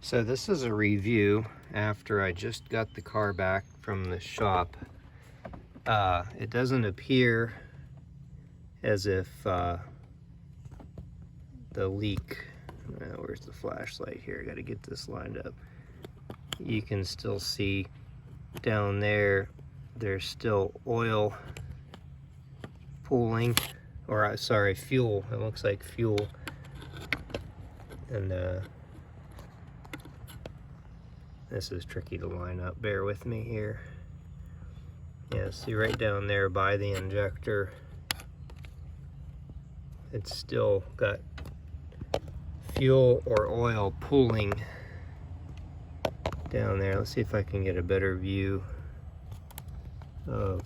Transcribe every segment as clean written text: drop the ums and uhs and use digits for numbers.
So this is a review after I just got the car back from the shop. It doesn't appear as if the leak, where's the flashlight here? I gotta get this lined up. You can still see down there, there's still oil pooling, or sorry, fuel. It looks like fuel. And this is tricky to line up, bear with me here. Yeah, see right down there by the injector, it's still got fuel or oil pooling down there. Let's see if I can get a better view of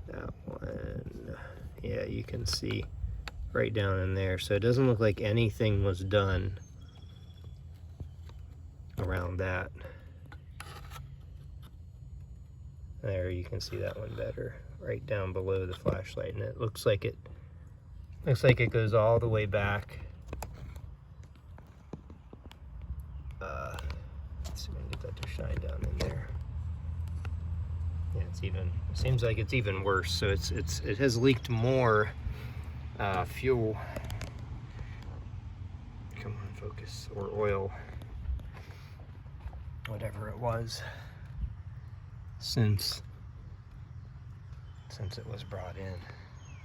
that one. Yeah, you can see right down in there. So it doesn't look like anything was done around that. There, you can see that one better, right down below the flashlight, and it looks like it goes all the way back. Let's see if I can get that to shine down in there. Yeah, it seems like it's even worse. So it has leaked more fuel. Come on, focus, or oil, whatever it was, since it was brought in.